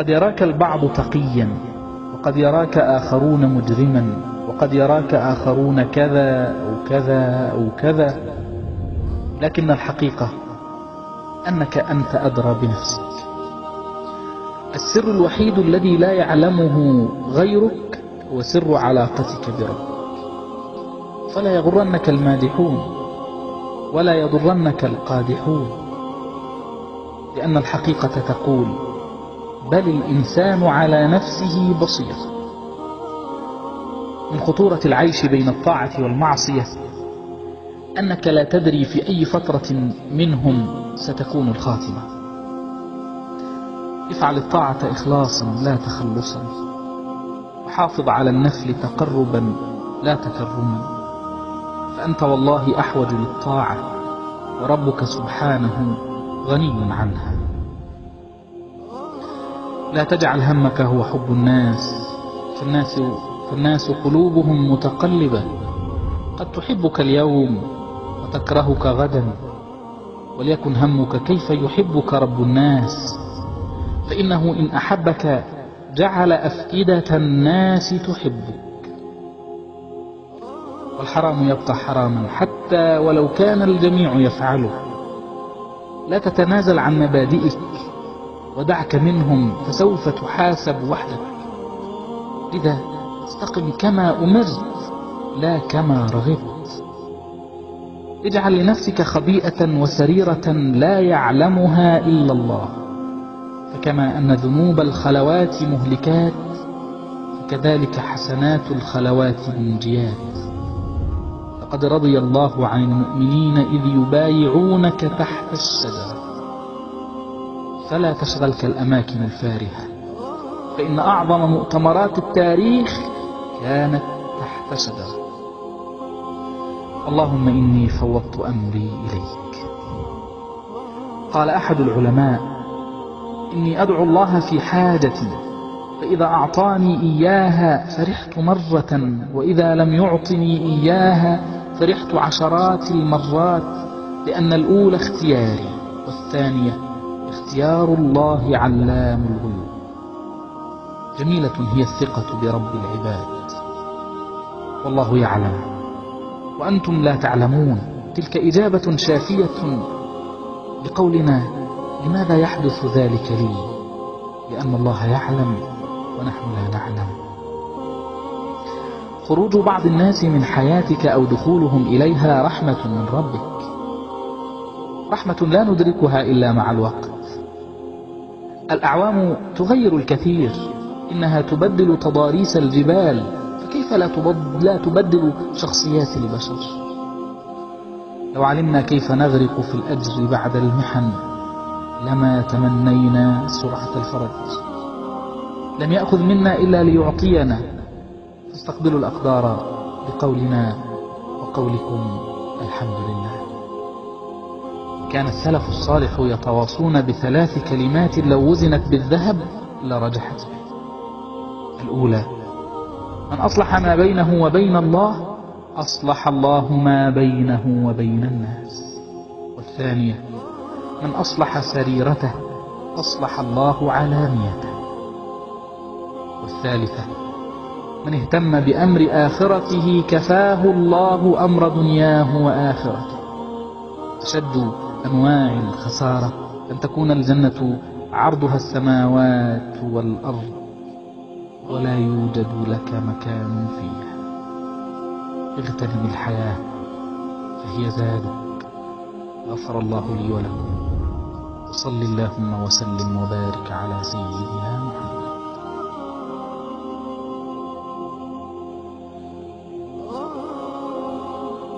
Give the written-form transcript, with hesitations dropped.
قد يراك البعض تقيا، وقد يراك آخرون مجرما، وقد يراك آخرون كذا أو كذا أو كذا، لكن الحقيقة أنك أنت أدرى بنفسك. السر الوحيد الذي لا يعلمه غيرك هو سر علاقتك بربك. فلا يغرنك المادحون ولا يضرنك القادحون، لأن الحقيقة تقول: بل الإنسان على نفسه بصير. من خطورة العيش بين الطاعة والمعصية أنك لا تدري في أي فترة منهم ستكون الخاتمة. افعل الطاعة إخلاصا لا تخلصا، وحافظ على النفل تقربا لا تكرما، فأنت والله أحوج للطاعة، وربك سبحانه غني عنها. لا تجعل همك هو حب الناس، فالناس قلوبهم متقلبة، قد تحبك اليوم وتكرهك غدا، وليكن همك كيف يحبك رب الناس، فإنه إن أحبك جعل أفئدة الناس تحبك. والحرام يبقى حراما حتى ولو كان الجميع يفعله. لا تتنازل عن مبادئك ودعك منهم، فسوف تحاسب وحدك. لذا استقم كما أمرت لا كما رغبت. اجعل لنفسك خبيئة وسريرة لا يعلمها إلا الله، فكما أن ذنوب الخلوات مهلكات، فكذلك حسنات الخلوات منجيات. لقد رضي الله عن المؤمنين إذ يبايعونك تحت الشجرة. فلا تشغلك الأماكن الفارهة، فإن أعظم مؤتمرات التاريخ كانت تحت شجرة. اللهم إني فوضت أمري إليك. قال أحد العلماء: إني أدعو الله في حاجتي، فإذا أعطاني إياها فرحت مرة، وإذا لم يعطني إياها فرحت عشرات المرات، لأن الأولى اختياري، والثانية اختيار الله علام الغيوب. جميلة هي الثقة برب العباد، والله يعلم وأنتم لا تعلمون. تلك إجابة شافية لقولنا: لماذا يحدث ذلك لي؟ لأن الله يعلم ونحن لا نعلم. خروج بعض الناس من حياتك أو دخولهم إليها رحمة من ربك، رحمة لا ندركها إلا مع الوقت. الأعوام تغير الكثير، إنها تبدل تضاريس الجبال، فكيف لا تبدل شخصيات البشر؟ لو علمنا كيف نغرق في الأجر بعد المحن لما تمنينا سرعة الفرج. لم يأخذ منا إلا ليعطينا، فاستقبلوا الأقدار بقولنا وقولكم الحمد لله. كان السلف الصالح يتواصون بثلاث كلمات لو وزنت بالذهب لرجحت به. الأولى: من أصلح ما بينه وبين الله أصلح الله ما بينه وبين الناس. والثانية: من أصلح سريرته أصلح الله علانيته. والثالثة: من اهتم بأمر آخرته كفاه الله أمر دنياه وآخرته. أشد أنواع الخسارة أن تكون الجنة عرضها السماوات والأرض ولا يوجد لك مكان فيها. اغتنم الحياة فهي زادك. غفر الله لي ولكم، وصل اللهم وسلم وبارك على سيدنا محمد.